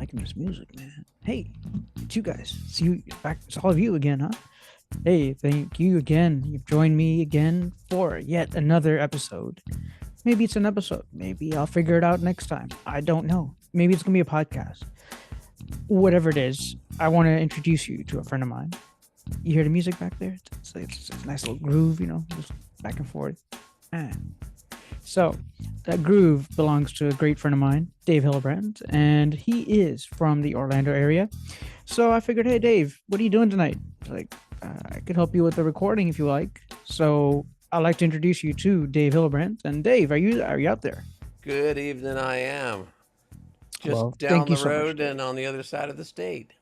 liking this music, man. Hey, it's you guys. It's you back. It's all of you again, huh? Hey, thank you again. You've joined me again for yet another episode. Maybe it's an episode. Maybe I'll figure it out next time. I don't know. Maybe it's gonna be a podcast. Whatever it is, I want to introduce you to a friend of mine. You hear the music back there? It's a nice little groove, just back and forth. Man. So that groove belongs to a great friend of mine, Dave Hillbrand, and he is from the Orlando area. So I figured, hey, Dave, what are you doing tonight? Like, I could help you with the recording if you like. So I'd like to introduce you to Dave Hillbrand. And Dave, are you out there? Good evening, I am. Well, Just thank down you the so much, road and Dave. on the other side of the state.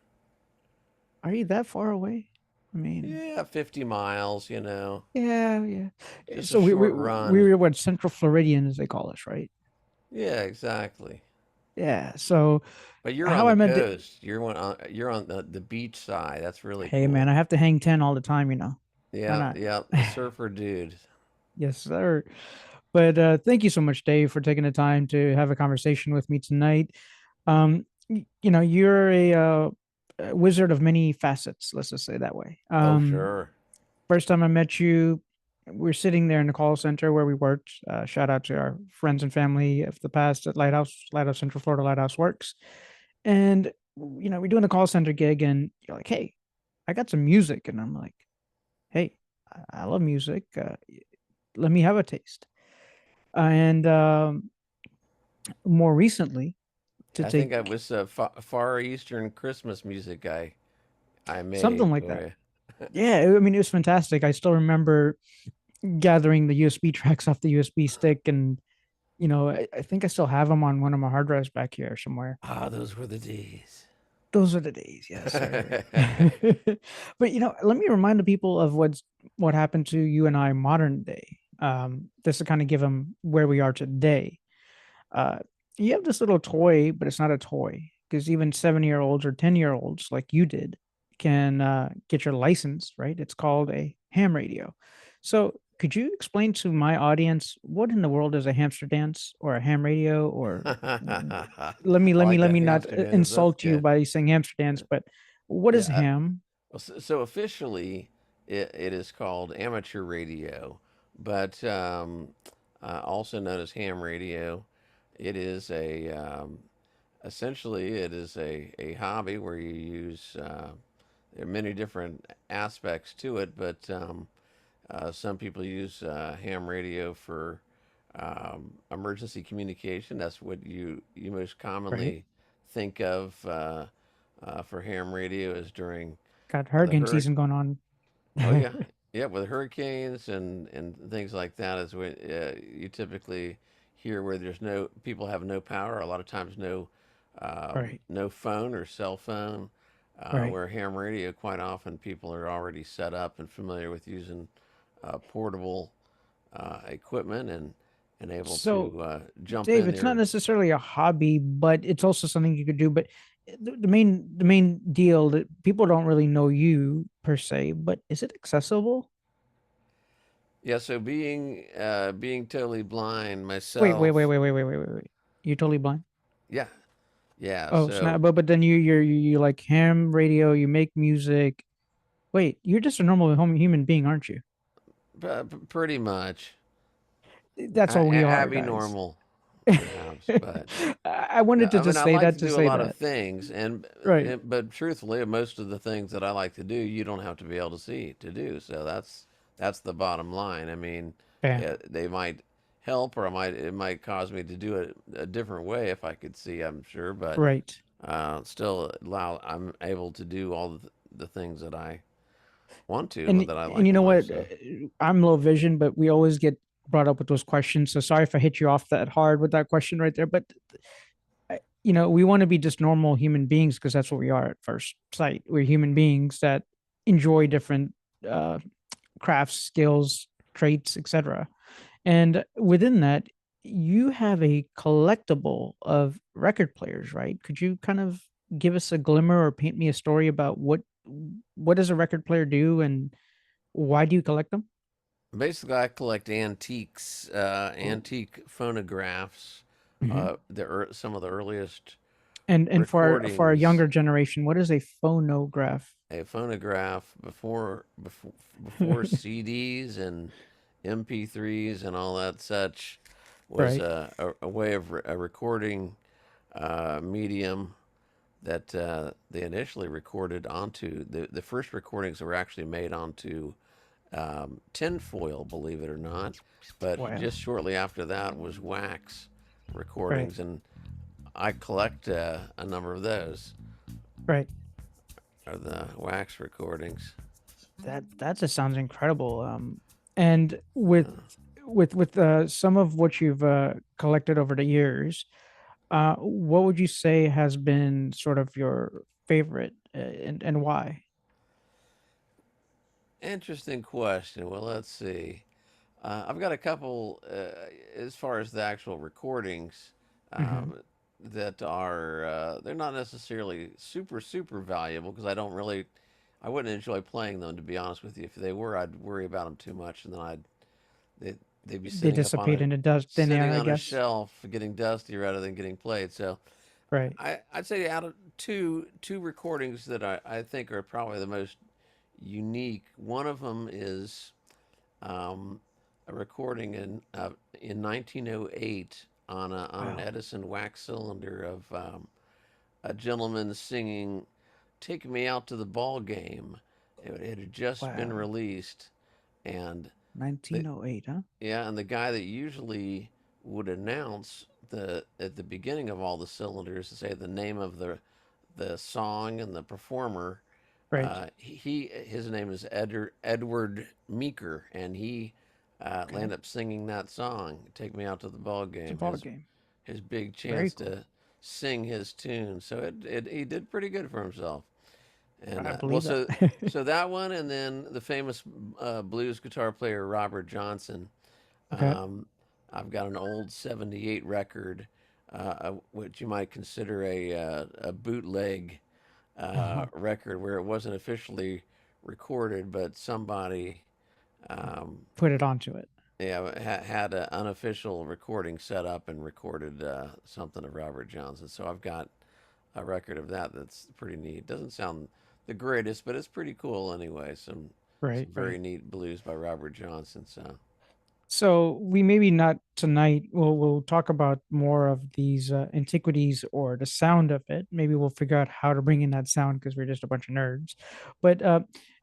Are you that far away? I mean, Yeah, 50 miles, yeah, yeah. just a So we we short we run. were what Central Floridian as they call us, right? Yeah, exactly. Yeah. So But you're on how the I met. coast. You're on the beach side. That's really Hey, man, cool. I have to hang 10 all the time. Why Yeah, not? yeah, the surfer dude. Yes, sir. But thank you so much, Dave, for taking the time to have a conversation with me tonight. You're a wizard of many facets. Let's just say it that way. Oh, sure. First time I met you, we're sitting there in the call center where we worked. Shout out to our friends and family of the past at Lighthouse Central Florida Lighthouse Works. And we're doing a call center gig, and you're like, "Hey, I got some music," and I'm like, "Hey, I love music. Let me have a taste." And more recently, to I think I take was Far Eastern Christmas music I something made like for that. you. Yeah, I mean, it was fantastic. I still remember gathering the USB tracks off the USB stick, and I think I still have them on one of my hard drives back here somewhere. Ah, those were the days. Those are the days, yes, sir. But let me remind the people of what happened to you and I modern day. Just to kind of give them where we are today. Uh, you have this little toy, but it's not a toy because even 7-year-olds or 10-year-olds like you did can get your license, right? It's called a ham radio. So could you explain to my audience what in the world is a hamster dance or a ham radio? Or I let like me that not hamster dance. That's insult you good. by saying hamster dance, but what is Yeah. ham? So officially, it is called amateur radio, but also known as ham radio. It is essentially it is a hobby where you use there are many different aspects to it, but some people use ham radio for emergency communication. That's what you most Right? commonly think of for ham radio is during Got the hurricane hurricane. season going on. Oh yeah, yeah, with hurricanes and things like that is when you typically hear where there's no people have no power. A lot of times Right, no phone or cell phone. right. Where ham radio, quite often people are already set up and familiar with using portable equipment and able So to jump Dave, in it's not there. necessarily a hobby, but it's also something you could do. But the main deal that people don't really know you per se, but is it accessible? Yeah, so being totally blind Wait, wait, wait, myself, wait, wait, wait, wait, wait, wait. You're totally blind. yeah, yeah. Oh, snap! So But then you like ham radio. You make music. Wait, you're just a normal human being, aren't you? pretty much. That's all we are, Abby guys. normal, perhaps, but I wanted to I mean, just I say like that to to do a say lot of that. things, Right. but truthfully, most of the things that I like to do, you don't have to be able to see to do. So that's the bottom line. I mean, Yeah. yeah, they might help, or it might cause me to do it a different way if I could see. I'm sure, but Right. still allow I'm able to do all the things that I want to And and that I and like you the know most. what? So I'm low vision, but we always get brought up with those questions. So sorry if I hit you off that hard with that question right there. But we want to be just normal human beings because that's what we are at first sight. We're human beings that enjoy different uh, crafts, skills, traits, etc. And within that, you have a collectible of record players, right? Could you kind of give us a glimmer or paint me a story about what does a record player do and why do you collect them? basically, I collect Oh, antique phonographs, mhm. some of the earliest. And for our recordings. younger generation, what is a phonograph? A phonograph before CDs and MP3s and all that such was Right, a way of a recording medium that they initially recorded onto. The first recordings were actually made onto tinfoil, believe it or not. But wow, just shortly after that was wax right, recordings, and I collect a number of those, right. of the wax recordings. That just sounds incredible. And with some of what you've collected over the years, what would you say has been sort of your favorite, and why? Interesting question. Well, let's see. I've got a couple as far as the actual recordings Hmm. um, that are they're not necessarily super valuable because I wouldn't enjoy playing them, to be honest with you. If they were, I'd worry about them too much, and then they, they'd be They dissipate into dust, thin air, sitting I on a guess. shelf getting dusty rather than getting played. So Right. I'd say out of two recordings that I think are probably the most unique. One of them is um, a recording in 1908 on an Wow. Edison wax cylinder of a gentleman singing "Take Me Out to the Ball Game." It had just been Wow. released, and the 1908, huh? yeah, and the guy that usually would announce the at the beginning of all the cylinders to say the name of the song and the performer. Right. His name is Edward Meeker, and he Okay. landed up singing that song, "Take Me Out to the Ball It's a Game." ball game. His big Very chance cool. to sing his tune. So he did pretty good for himself. And I well, believe that. so that one, and then the famous blues guitar player Robert Johnson. Okay. Um, I've got an old '78 record, which you might consider a bootleg Uh-huh. record where it wasn't officially recorded, but somebody um, Put it onto it. yeah, had an unofficial recording set up and recorded something of Robert Johnson. So I've got a record of that that's pretty neat. Doesn't sound the greatest, but it's pretty cool anyway. Right, Some very right. neat blues by Robert Johnson. So So we maybe not tonight. We'll talk about more of these antiquities or the sound of it. Maybe we'll figure out how to bring in that sound because we're just a bunch of nerds. But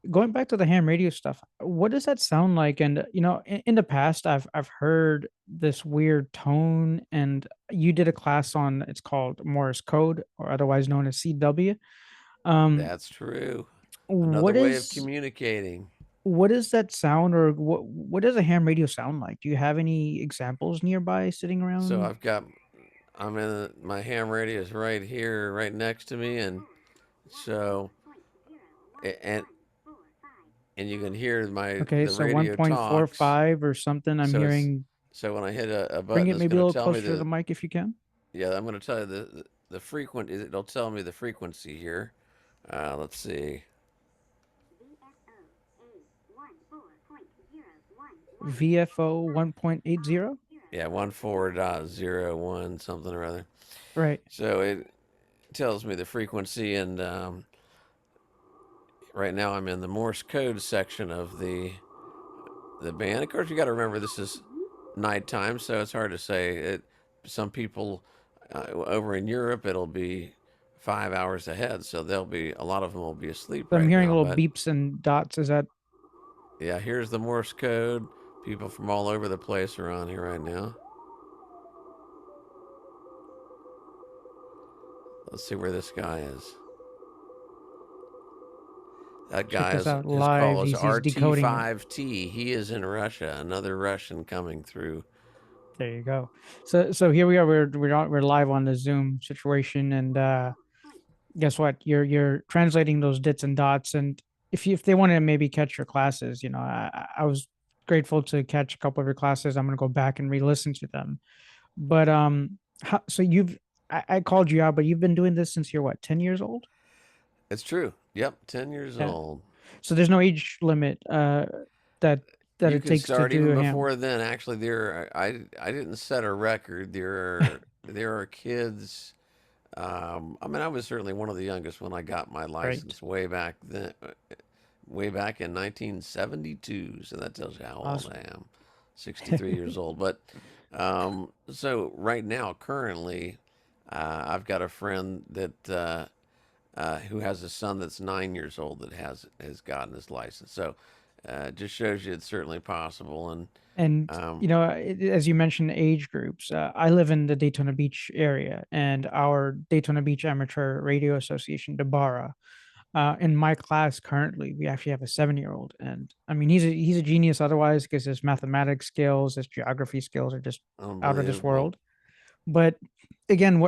going back to the ham radio stuff, what does that sound like? And in the past, I've heard this weird tone. And you did a class on it's called Morse code, or otherwise known as CW. Um, that's true. Another what way of is communicating. what is that sound, or what does a ham radio sound like? Do you have any examples nearby sitting So around? I'm in my ham radio is right here, right next to me, and so and you can hear Okay, the so radio talks. 1.45 or something. I'm So hearing. when I hit a Bring button, it it's maybe a going to little tell me closer to the the mic if you can. yeah. I'm going to tell you the frequent. It'll tell me the frequency here. Let's see. VFO 1.80. Yeah, 14.01 something or other. Right. So it tells me the frequency, and right now I'm in the Morse code section of the band. Of course, you got to remember this is nighttime, so it's hard to say. Some people over in Europe, it'll be 5 hours ahead, so they'll be a lot of them will be asleep So I'm right hearing now. little But beeps and dots. Is that yeah, here's the Morse code. People from all over the place are on here right now. Let's see where this guy is. That check guy this is out his live? call is He's decoding it. RT5T. He is in Russia. Another Russian coming through. There you go. So here we are. We're live on the Zoom situation, and guess what? You're translating those dits and dots, and if they want to maybe catch your classes, I was grateful to catch a couple of your classes. I'm gonna go back and re-listen to them. But so I called you out, but you've been doing this since you're what, 10 years old? It's true. Yep, 10 years Yeah. old. So there's no age limit that You it can takes to start do even a ham. before then. Actually, I didn't set a record. There are kids I mean, I was certainly one of the youngest when I got my Right. license way back then, way back in 1972. So that tells you how old Awesome. I am. 63 years old. But so right now, currently, I've got a friend that who has a son that's 9 years old that has gotten his license. So it just shows you it's certainly possible. And And um, as you mentioned, age groups. I live in the Daytona Beach area, and our Daytona Beach Amateur Radio Association, DeBarra. In my class currently, we actually have a 7-year-old, and I mean he's a genius otherwise because his mathematics skills, his geography skills are just out of this unbelievable. world. But again,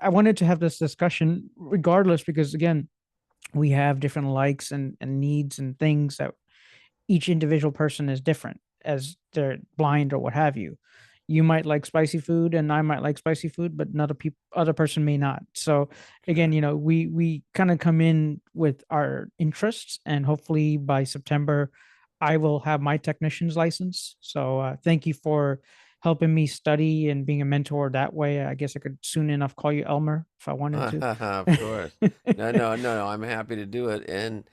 I wanted to have this discussion regardless because again, we have different likes and needs and things that each individual person is different as they're blind or what have you. You might like spicy food and I might like spicy food, but another other person may not. So again, Sure. we kind of come in with our interests, and hopefully by September I will have my technician's license. So thank you for helping me study and being a mentor that way. I guess I could soon enough call you Elmer if I wanted to. Of course. No, no, no, no. I'm happy to do it. And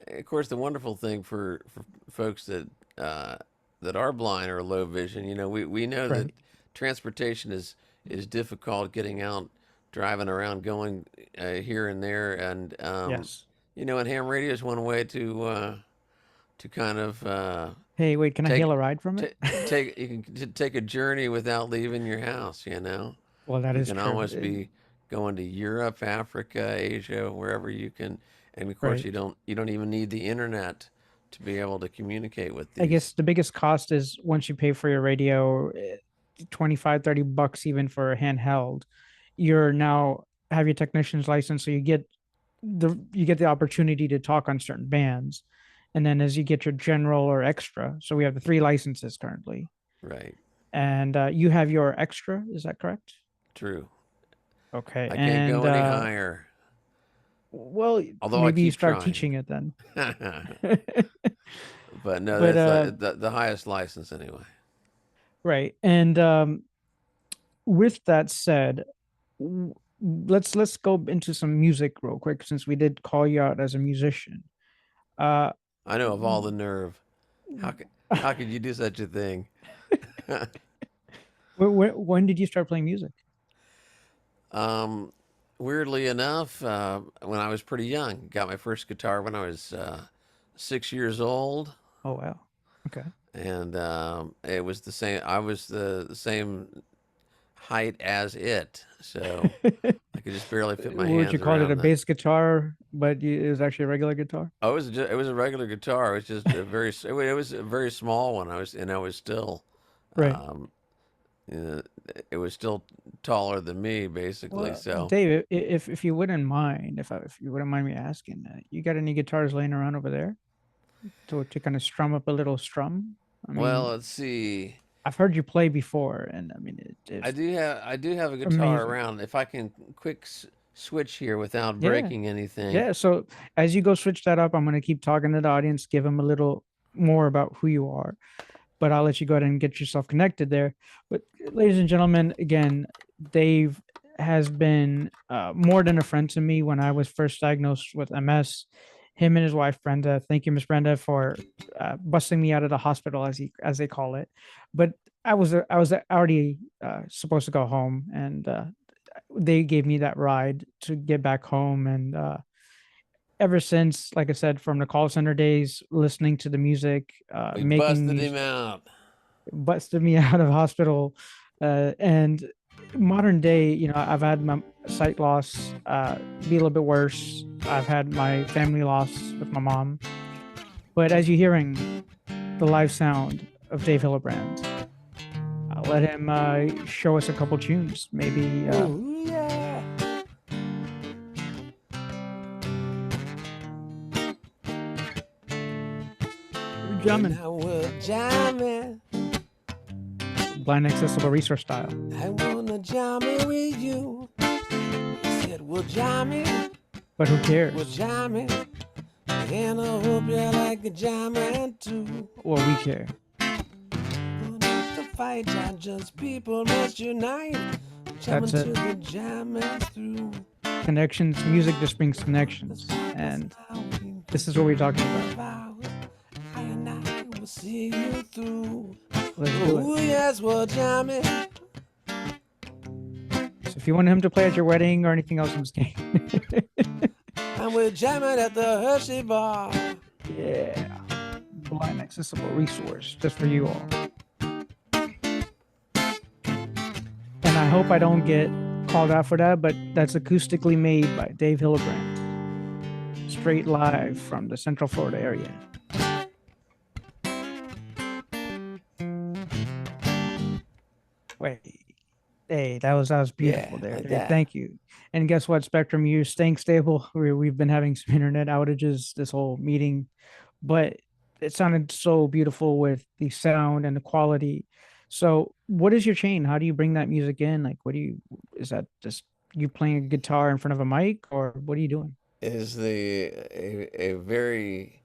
of course, the wonderful thing for folks uh, that are blind or low vision, we know that Right. transportation is difficult getting out, driving around, going here and there, and Yes. and ham radio is one way to kind of Hey, wait, can I hail take a ride from it? t- take you can take a journey without leaving your house. Well, that You is can true. almost be going to Europe, Africa, Asia, wherever you can. And of course, Right. you don't even need the internet to be able to communicate with I guess these. the biggest cost is once you pay for your radio, 25, $30 even for a handheld, you're now have your technician's license. So you get the opportunity to talk on certain bands. And then as you get your general or extra, so we have the three licenses currently. Right. And you have your extra, is that correct? True. Okay. I can't And go any higher, well, although I maybe you keep start trying. teaching it then. But no, But that's the highest license anyway. right. And with that said, let's go into some music real quick since we did call you out as a musician. Uh, I know of all the nerve. How could you do such a thing? when did you start playing music? um, Weirdly enough, when I was pretty young, got my first guitar when I was 6 years old, Oh wow. Okay. and it was the same. I was the same height as it, so I could just barely fit my Would you hands call it a around the. bass guitar, but it was actually a regular guitar? Oh, it was a regular guitar. It was just it was a very small one. I was still, Right. um, uh, it was still taller than me, basically. Well, So, Dave, if you wouldn't mind, if you wouldn't mind me asking, you got any guitars laying around over there to kind of strum up a little strum? I well, mean, let's see. I've heard you play before, and I mean, it's I do have a guitar amazing. around. If I can switch here without Yeah. breaking anything. Yeah. So as you go switch that up, I'm going to keep talking to the audience, give them a little more about who you are, but I'll let you go ahead and get yourself connected there. But ladies and gentlemen, again, Dave has been more than a friend to me when I was first diagnosed with MS. Him and his wife Brenda. Thank you, Miss Brenda, for busting me out of the hospital, as they call it. But I was already supposed to go home, and they gave me that ride to get back home. And ever since, like I said, from the call center days, listening to the music, We making busted him music, out. busted me out of hospital. And modern day, I've had my sight loss be a little bit worse. I've had my family loss with my mom. But as you're hearing the live sound of Dave Hillbrand, I'll let him show us a couple tunes. Maybe Ooh, yeah. When jamming, I was jamming, blind accessible resource style. I wanna jam it with you. He said, well, jam it, But who well, cares? jam it. And I hope you like a jamming too. Well, we care. But not to fight, just people must unite. Jamming That's it. till the jam is through. connections. Music just brings connections, and this is what we're talking about. See you through. Let's do it. Ooh, yes, well, jamming. So if you want him to play at your wedding or anything else, I'm just kidding. And we're jamming at the Hershey bar. Yeah. Blind accessible resource just for you all. And I hope I don't get called out for that, but that's acoustically made by Dave Hillbrand. Straight live from the Central Florida area. Wait. Hey, that was beautiful there, like Dave. that. Thank you. And guess what, Spectrum? You're staying stable. We've been having some internet outages this whole meeting, but it sounded so beautiful with the sound and the quality. So, what is your chain? How do you bring that music in? Like, is that just you playing a guitar in front of a mic, or what are you doing? Is a very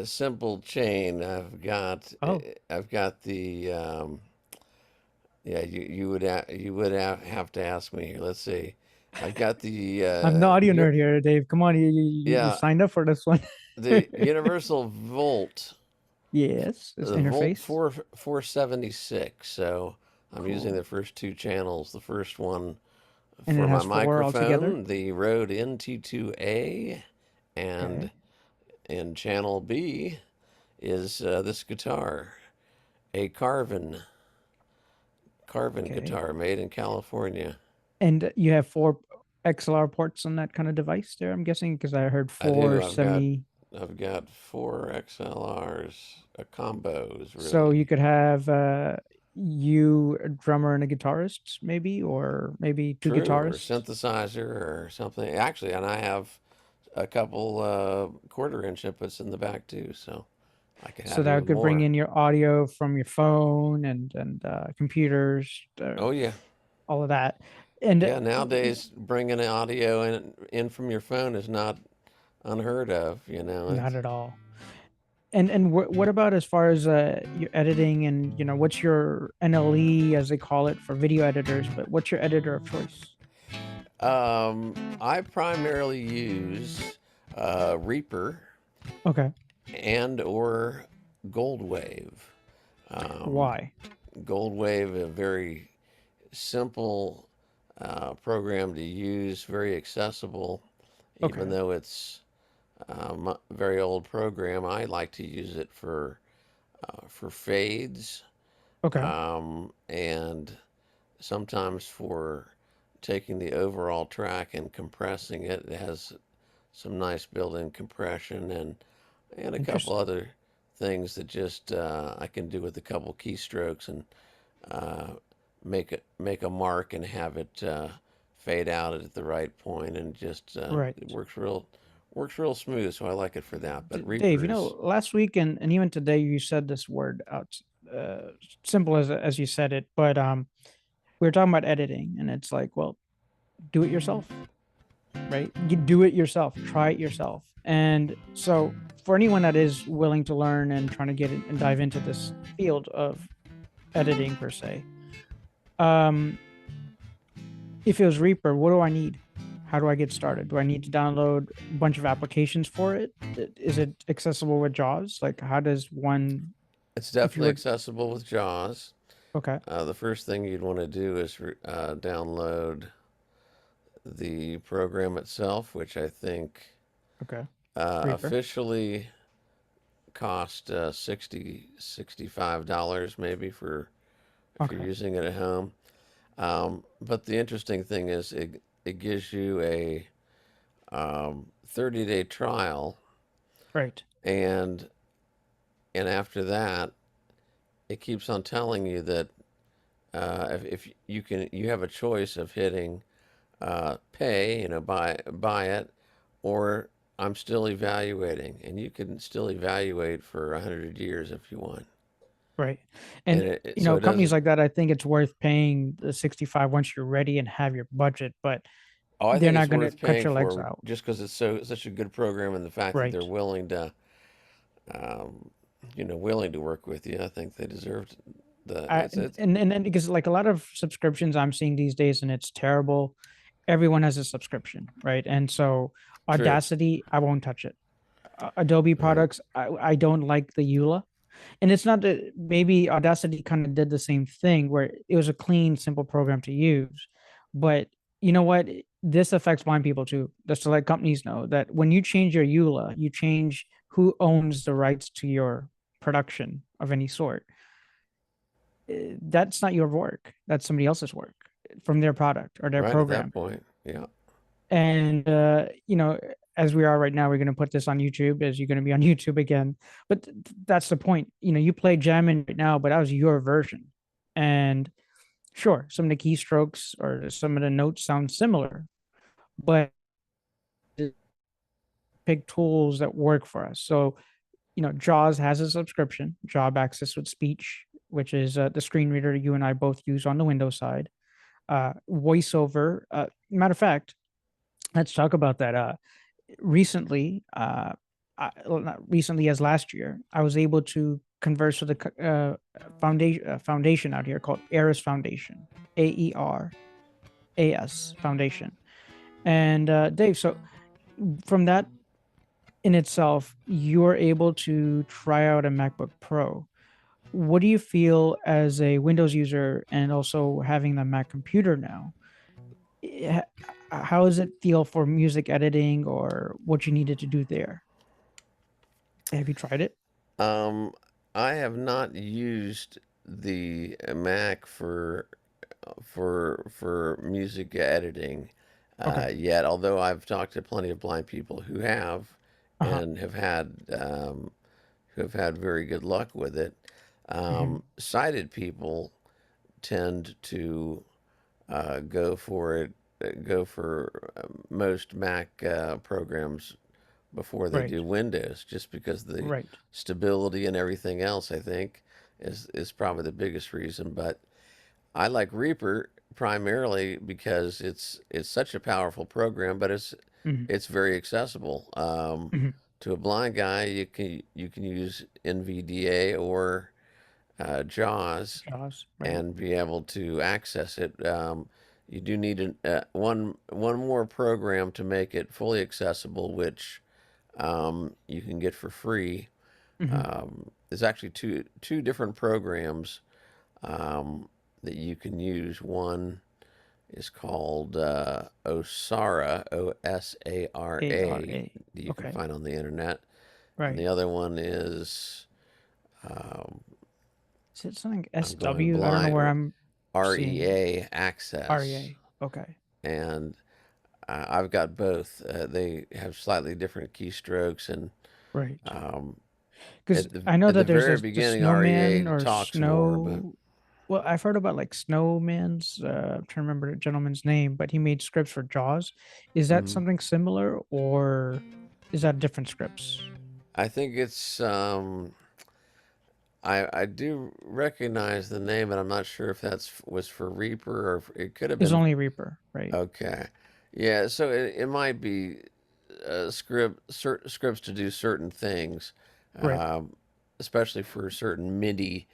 simple chain. Oh, I've got the yeah, you would have to ask me here. Let's see. I've got the I'm the audio nerd here, Dave. Come on, you yeah, signed up for this one. the universal volt, Yes, this the volt interface. 476. So I'm using Cool. the first two channels. The first one And for it my has four altogether. microphone, the Rode NT2A, and Okay. in channel B is this guitar, a Carvin Okay. guitar made in California. And you have four XLR ports on that kind of device there, I'm guessing, because I heard I four do. 70. I've got four XLRs, combos So really. you could have you, a drummer and a guitarist, maybe, or maybe two True, or guitarists. synthesizer or something. Actually, and I have a couple quarter-inch inputs in the back too, so I could So have that even could bring more. in your audio from your phone and computers, Oh yeah, all of that. And yeah. Nowadays, bringing audio in from your phone is not unheard of. You know, not it's at all. And what about as far as your editing and what's your NLE as they call it for video editors, but what's your editor of choice? I primarily use Reaper Okay. and or Gold Wave. Um, Why? Gold Wave, a very simple program to use, very accessible, even Okay. though it's a very old program. I like to use it for fades Okay. and sometimes for taking the overall track and compressing it. It has some nice built-in compression and a couple Interesting. other things that just I can do with a couple keystrokes and uh, make a mark and have it fade out at the right point and just it Right. works real smooth. So I like it for that. But Dave, Reapers, last week and even today you said this word out simple as you said it, but we were talking about editing and it's like, well, do it yourself, right? You do it yourself, try it yourself. And so for anyone that is willing to learn and trying to get in and dive into this field of editing per se, um, if it was Reaper, what do I need? How do I get started? Do I need to download a bunch of applications for it? Is it accessible with JAWS? Like, how does one, it's if you definitely were, accessible with JAWS. okay, The first thing you'd want to do is download the program itself, which I think okay, Reaper, officially cost $65 maybe for if you're okay, using it at home. But the interesting thing is it gives you a 30-day trial, right, and after that, it keeps on telling you that if you have a choice of hitting pay, buy it, or I'm still evaluating, and you can still evaluate for 100 years if you want. right. And And, so it companies doesn't. like that, I think it's worth paying the 65 once you're ready and have your budget, but Oh, I they're think not it's going to worth cut paying your legs for out. just because it's such a good program, and the fact that they're Right. um, willing to work with you. I think they deserve the. I It's and because like a lot of subscriptions I'm seeing these days and it's terrible. everyone has a subscription, right? And so True. Audacity, I won't touch it. Adobe Right. products, I don't like the EULA. And it's not that maybe Audacity kind of did the same thing where it was a clean, simple program to use. But you know what? This affects blind people too. Just to let companies know that when you change your EULA, you change who owns the rights to your production of any sort. That's not your work. That's somebody else's work from their product or their Right at that program. point. Yeah. And as we are right now, we're going to put this on YouTube, as you're going to be on YouTube again. But that's the point. You play jamming right now, but that was your version. And sure, some of the keystrokes or some of the notes sound similar, but pick tools that work for us. So Jaws has a subscription, Job Access with Speech, which is the screen reader you and I both use on the Windows side. VoiceOver, matter of fact, let's talk about that. Recently, well, not recently as last year, I was able to converse with a foundation out here called Eris Foundation, AERAS Foundation. And Dave, so from that in itself, you're able to try out a MacBook Pro. What do you feel as a Windows user and also having the Mac computer now? eh, how does it feel for music editing or what you needed to do there? Have you tried it? Um, I have not used the Mac for music editing Okay. yet, although I've talked to plenty of blind people who have Uh-huh. and who have had very good luck with it. Hmm. Sighted people tend to go for it, go for most Mac programs before they Right. do Windows, just because the Right. stability and everything else, I think, is probably the biggest reason. But I like Reaper primarily because it's such a powerful program, but Hmm. it's very accessible. Hmm. To a blind guy, you can use NVDA or JAWS Jaws. Right. and be able to access it. You do need one more program to make it fully accessible, which you can get for free. Hmm. There's actually two different programs um, that you can use. One is called Osara, Osara, ARA. that you can Okay. find on the internet, and Right. the other one is um, Is it something I'm going SW? I don't know blind. where I'm seeing REA Access, REA. Okay. and I've got both. They have slightly different keystrokes, and Right. um, Because I know at the that there's very the beginning, REA snowman or talks more, but snow. Well, I've heard about like Snowman's. I'm trying to remember the gentleman's name, but he made scripts for Jaws. Is that mhm. something similar, or is that different scripts? I think it's. I do recognize the name, and I'm not sure if that's was for Reaper or if it could have It's been. only Reaper, right? Okay, yeah. So it might be scripts to do certain things, Right. um, especially for certain MIDI,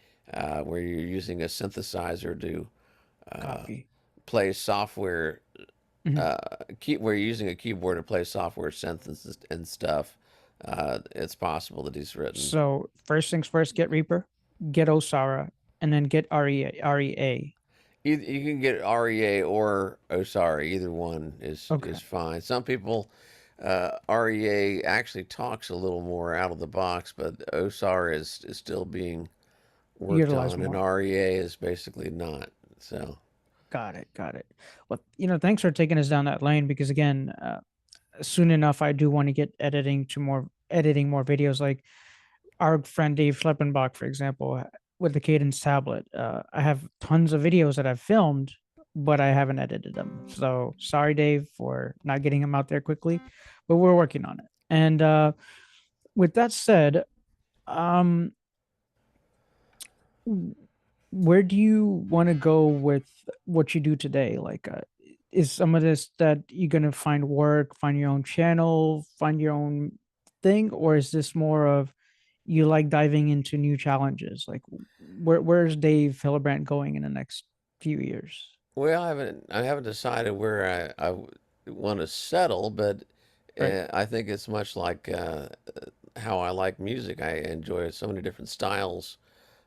where you're using a synthesizer to uh, Copy. play software. Mhm. Uh, where you're using a keyboard to play software synthesis and stuff. It's possible that he's written. So first things first, get Reaper, get Osara, and then get REA. REA. Either, you can get REA or Osari. Either one is Okay. fine. Some people, REA actually talks a little more out of the box, but OSAR is still being worked Utilize on, and more. REA is basically not. So, Got it. Got it. Well, thanks for taking us down that lane because again, soon enough, I do want to get editing more videos. Like our friend Dave Schleppenbach, for example, with the Cadence tablet. I have tons of videos that I've filmed, but I haven't edited them. So sorry, Dave, for not getting them out there quickly, but we're working on it. And with that said, um, where do you want to go with what you do today? Like, is some of this that you're gonna find work, find your own channel, find your own thing, or is this more of you like diving into new challenges? Like, where's Dave Hillbrand going in the next few years? Well, I haven't decided where I want to settle, but Right. I think it's much like how I like music. I enjoy so many different styles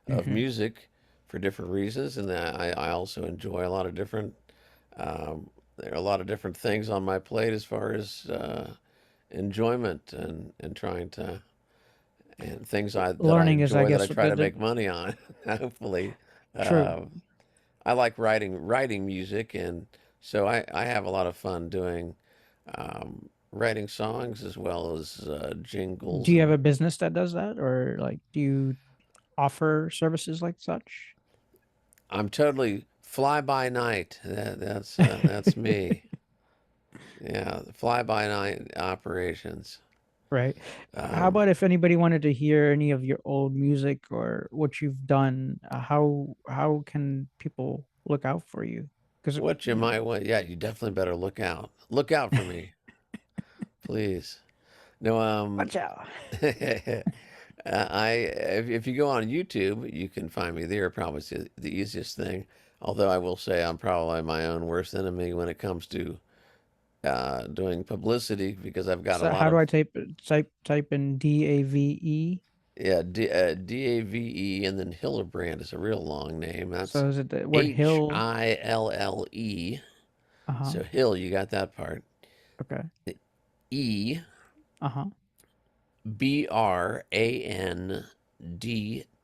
of Mm-hmm. music for different reasons, and I also enjoy a lot of different there are a lot of different things on my plate as far as enjoyment and trying to and things that I Learning is, I enjoy that I guess, try to the make money on. Hopefully, true. uh, I like writing music, and so I have a lot of fun doing writing songs as well as Do jingles, you have and a business that does that, or like, do you offer services like such? I'm totally fly by night. That's me. Yeah, fly by night operations. Right. How Um, about if anybody wanted to hear any of your old music or what you've done? How can people look out for you? Because what you might want, yeah, you definitely better look out. Look out for me, please. No, watch out. if you go on YouTube, you can find me there. Probably is the easiest thing. Although I will say I'm probably my own worst enemy when it comes to doing publicity because I've got a So lot how do of I type in Dave? yeah Dave and then Hillbrand is a real long name. That's So is it the word hill? Hille. Uh-huh. So Hill, you got that part. Okay. E Uh-huh. Brand So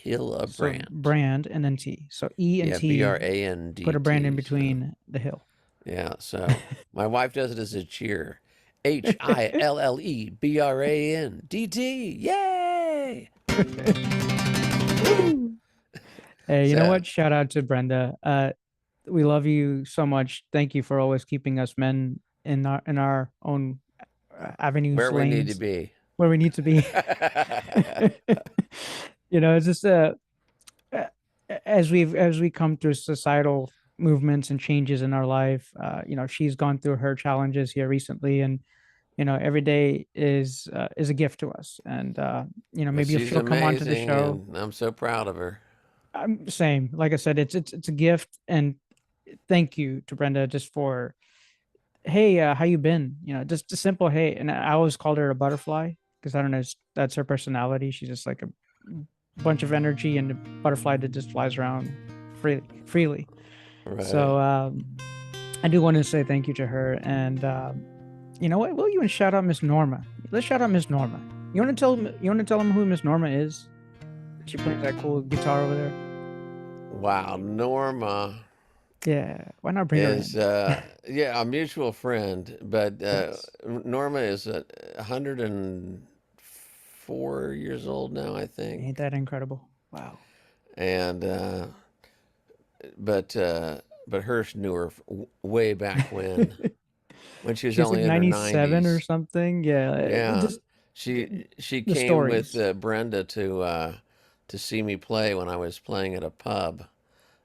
Hillebrand. brand and then T. So E and Yeah, B R T, A N put D a brand in T. So between the hill. yeah, so my wife does it as a cheer. HILLEBRANDT. Yay! Woo! Hey, you know So what? Shout out to Brenda. We love you so much. Thank you for always keeping us men in our own avenues, where we need to lanes, be. where we need to be. It's just uh, as we come through societal movements and changes in our life. She's gone through her challenges here recently, and every day is a gift to us. And Well, maybe if she's she'll come onto the amazing, show. and I'm so proud of her. I'm same. Like I said, it's a gift, and thank you to Brenda just for, hey, how you been? Just a simple hey. And I always called her a butterfly because I don't know, that's her personality. She's just like a bunch of energy and a butterfly that just flies around freely. Right. So I do want to say thank you to her. And you know what? We'll even shout out Miss Norma. Let's shout out Miss Norma. You want to tell him who Miss Norma is? She plays that cool guitar over there. Wow, Norma Yeah, why not bring her is in? yeah, a mutual friend, but Yes, Norma is 104 years old now, I think. ain't that incredible? Wow. And but Hirsch knew her way back when she was She's like only in her 97 or 90s. something. Yeah, Yeah, just she the came with stories. Brenda to see me play when I was playing at a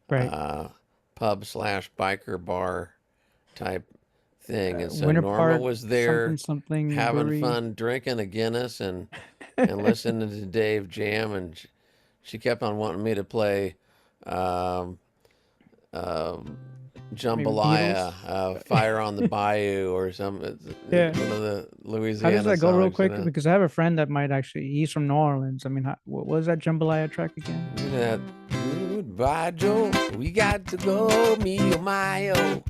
Right. uh, pub slash biker bar type thing, and so Winter Norma Park, was something, there something having brewery. fun, drinking a Guinness and listening to Dave jam, and she kept on wanting me to play. Um, um, Maybe Jambalaya, Beatles. Fire on the Bayou, or some Yeah. one of the How does Louisiana that go real songs, quick? Because I have a friend that might actually, he's from New Orleans. I mean, what was that jambalaya track again? You know that goodbye, Joe. We got to go, me oh my oh.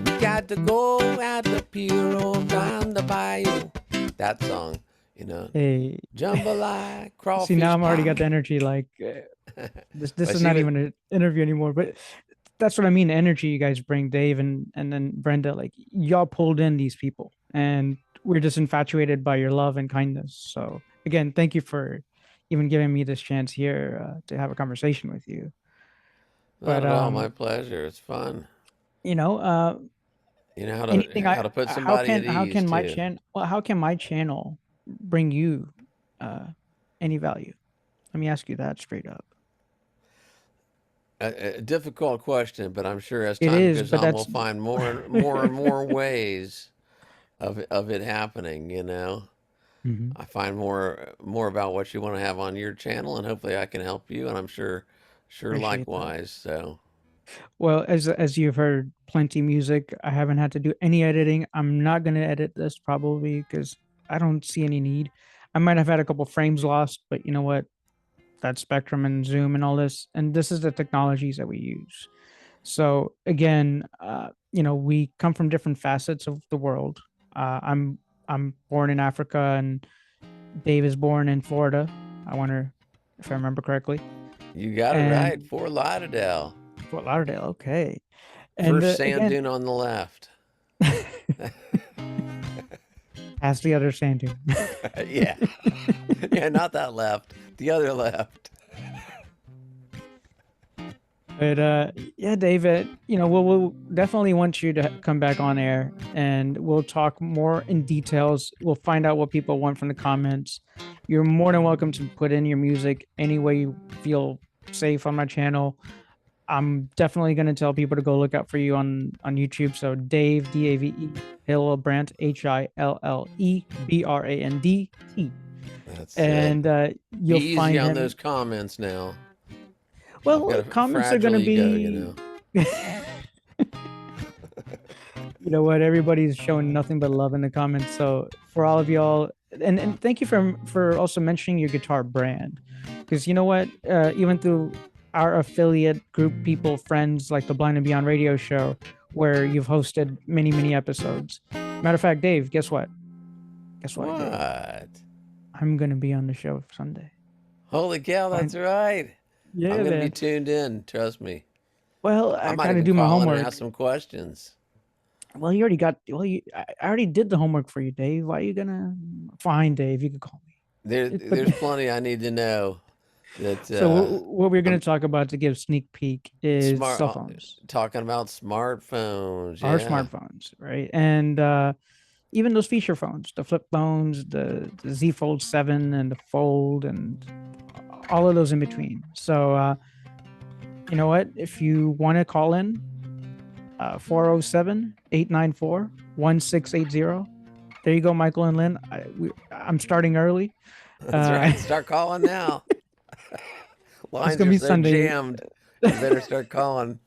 We got to go at the pier on down the bayou. That song, you know, Hey, jambalaya, see, now crawfish I'm already pie. got the energy. Like, this But is she not was even an interview anymore, but that's what I mean. The energy you guys bring, Dave and then Brenda, like y'all pulled in these people, and we're just infatuated by your love and kindness. So again, thank you for even giving me this chance here to have a conversation with you. not But at all my pleasure. It's fun. you know, You know anything how to put somebody at how ease can my too. channel how can my channel bring you uh any value? Let me ask you that straight up. A difficult question, but I'm sure as It time is, goes but on, that's we'll find more ways of it happening. You know, Mhm. I find more about what you want to have on your channel, and hopefully I can help you, and I'm sure Appreciate that. likewise. So Well, as you've heard, plenty music. I haven't had to do any editing. I'm not gonna edit this probably because I don't see any need. I might have had a couple frames lost, but you know what? That spectrum and zoom and all this, and this is the technologies that we use. So again, we come from different facets of the world. I'm born in Africa, and Dave is born in Florida. I wonder if I remember correctly. You got it right. And Fort Lauderdale. Fort Lauderdale, okay. And First sand again, dune on the left. past the other sand dune. Yeah. Yeah, not that left. The other left. But yeah, David, we'll definitely want you to come back on air, and we'll talk more in details. We'll find out what people want from the comments. You're more than welcome to put in your music any way you feel safe on my channel. I'm definitely going to tell people to go look out for you on YouTube. So Dave, Dave Hillbrand, Hillebrandt, That's it. and Be you'll easy find on him. those comments now. I've got Well, a comments are going fragile to ego, be. You know what? Everybody's showing nothing but love in the comments. So for all of y'all, and thank you for also mentioning your guitar brand, because you know what? Even through our affiliate group, people, friends like the Blind and Beyond radio show, where you've hosted many episodes. Matter of fact, Dave, guess what? Guess what, Dave? What? I'm gonna be on the show Sunday. Holy cow, that's Fine. right. I'm Yeah, going to be man. tuned in. Trust me. Well, I I might gotta even do my call in and homework. ask some questions. Well, you already got. Well, I already did the homework for you, Dave. Why are you gonna? Fine, Dave. You can call me. But There's plenty I need to know. That so what we're going I'm to talk about to give sneak peek is smart. cell phones, Talking about smartphones. our Yeah. smartphones, right? And even those feature phones, the flip phones, the Z Fold 7 and the Fold, and all of those in between. So you know what? If you want to call in, 407 There you go, Michael and Lynn. I'm starting early. That's Uh, right. Start calling now. it's Lines gonna are be so Sunday. jammed. You better start calling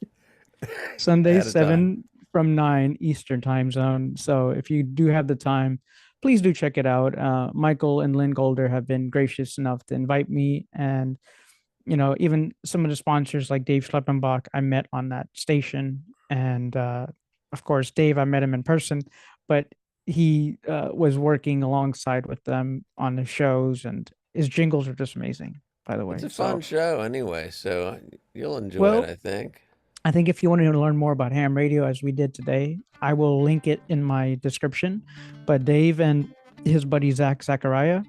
Sunday, ahead of time. 7 from 9 Eastern time zone. So if you do have the time, please do check it out. Michael and Lynn Golder have been gracious enough to invite me. And, even some of the sponsors like Dave Schleppenbach, I met on that station. And of course, Dave, I met him in person, but he was working alongside with them on the shows, and his jingles are just amazing, by the It's way. a fun So, show anyway, so you'll enjoy it, well, I think. I think if you want to learn more about ham radio as we did today, I will link it in my description. But Dave and his buddy Zach Zachariah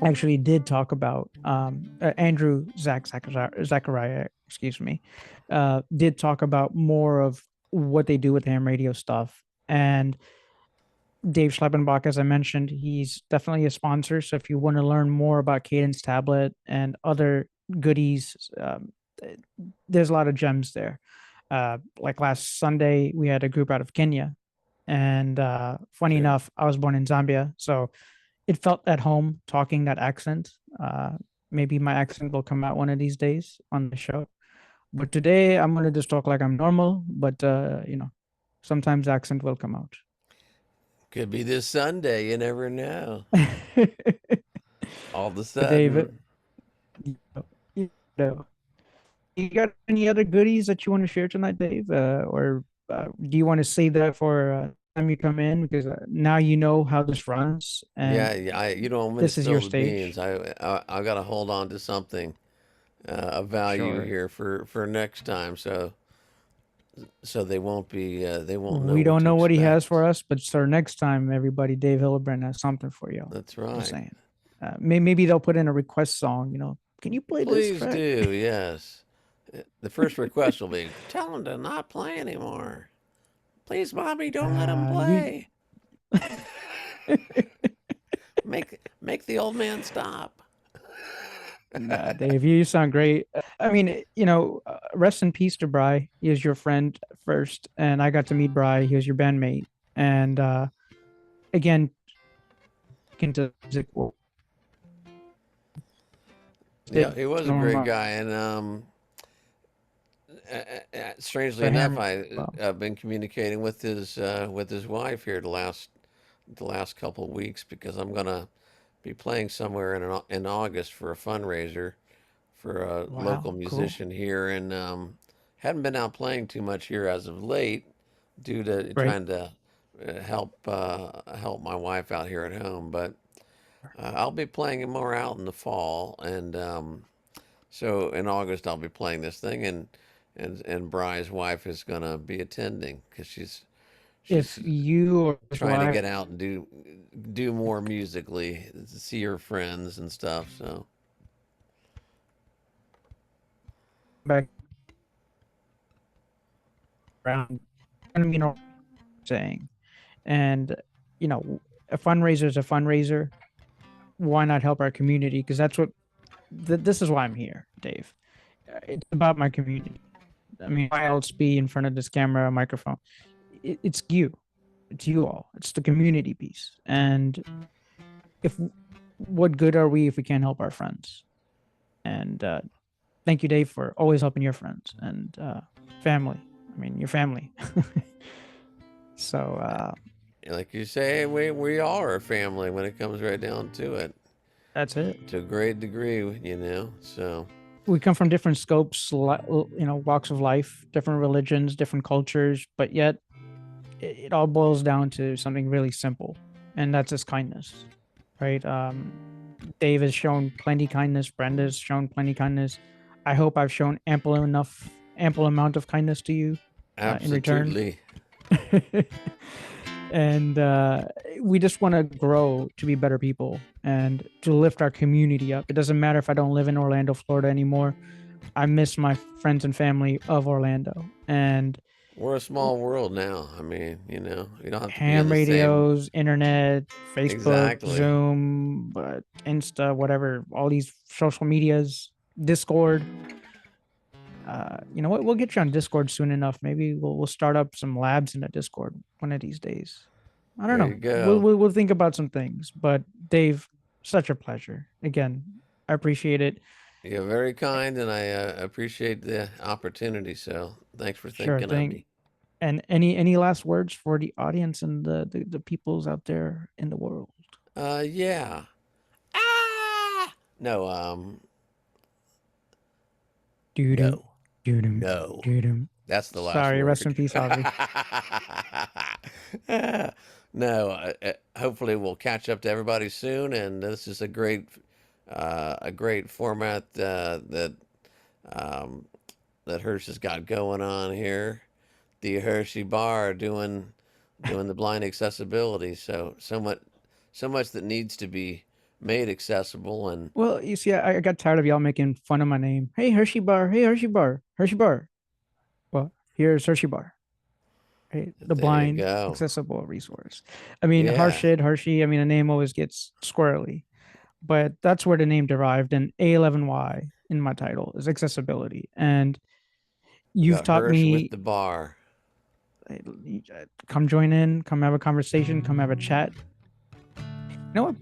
actually did talk about Andrew Zachariah, excuse me, did talk about more of what they do with ham radio stuff. And Dave Schleppenbach, as I mentioned, he's definitely a sponsor. So if you want to learn more about Cadence Tablet and other goodies, there's a lot of gems there. Like last Sunday, we had a group out of Kenya, and funny Sure. enough, I was born in Zambia, so it felt at home talking that accent. Maybe my accent will come out one of these days on the show, but today I'm gonna just talk like I'm normal. But sometimes accent will come out. Could be this Sunday. You never know. All of a But David, sudden. you know, you got any other goodies that you want to share tonight, Dave? Or do you want to save that for time you come in? Because now you know how this runs, and Yeah, you don't want me to this is spill your the beans. stage. I got to hold on to something of value Sure. here for next time, so they won't know We what don't to know what he has for expect. us, but sir, next time, everybody, Dave Hillbrand has something for you. That's Just right. saying. Maybe they'll put in a request song. Can you play this Please track? do. Yes. The first request will be tell them to not play anymore. Please, Bobby, don't let him You. play. Make the old man stop. Nah, Dave, you sound great. I mean, rest in peace to Bry. He was your friend first, and I got to meet Bry. He was your bandmate, and again, into music world. Yeah, he was a great Normal. guy, and strangely The enough, hammer. Well, I've been communicating with his wife here the last couple of weeks because I'm gonna be playing somewhere in August for a fundraiser for a local wow, cool. musician here, and hadn't been out playing too much here as of late due to Right. trying to help my wife out here at home. But I'll be playing more out in the fall, and so in August I'll be playing this thing, and Bry's wife is gonna be attending because If she's you or his trying to wife get out and do more musically, see her friends and stuff. So back around, you know what I'm saying, and you know, a fundraiser is a fundraiser. Why not help our community? Because that's what this is why I'm here, Dave. It's about my community. I mean, why else be in front of this camera, microphone? It's you. It's you all. It's the community piece. And if what good are we if we can't help our friends? And thank you, Dave, for always helping your friends and family. I mean, your family. So like you say, we are a family when it comes right down to it, that's it. to a great degree, you know. So We come from different scopes, walks of life, different religions, different cultures, but yet it all boils down to something really simple, and that's his kindness, right? Dave has shown plenty kindness. Brenda's shown plenty kindness. I hope I've shown ample amount of kindness to you in return. absolutely, And we just want to grow to be better people and to lift our community up. It doesn't matter if I don't live in Orlando, Florida anymore. I miss my friends and family of Orlando. And we're a small world now. I mean, you know, you don't have to be in ham the same. radios, internet, Facebook, Exactly. Zoom, Insta, whatever, all these social medias, Discord. You know what? We'll get you on Discord soon enough. Maybe we'll start up some labs in the Discord one of these days. I don't There know. you We'll, go. we'll we'll think about some things. But Dave, such a pleasure. Again, I appreciate it. You're very kind, and I appreciate the opportunity. So thanks for Sure thinking of thing. me. And any last words for the audience and the peoples out there in the world? Yeah. Ah. No. Doo-doo, No. doo-doo, No. doo-doo. That's the last Sorry, rest word. in peace, Javi. No. Hopefully, we'll catch up to everybody soon, and this is a great format um, that Hirsch has got going on here. The Hershey Bar doing the blind accessibility. So much that needs to be made accessible, and Well, you see, I got tired of y'all making fun of my name. Hey, Hershey Bar. Hey, Hershey Bar. Hershey Bar. Well, here's Hershey Bar. Hey, the there you blind go. accessible resource. I mean, Yeah, Harshid, Hershey. I mean, the name always gets squirrely, but that's where the name derived. And A11Y in my title is accessibility. And we you've got taught Hirsch with me, the bar. come join in, come have a conversation, come have a chat. You know what?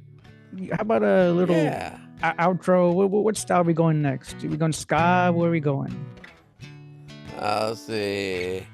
How about a little Yeah. outro? What style are we going next? Are we going ska? Where are we going? Let's see.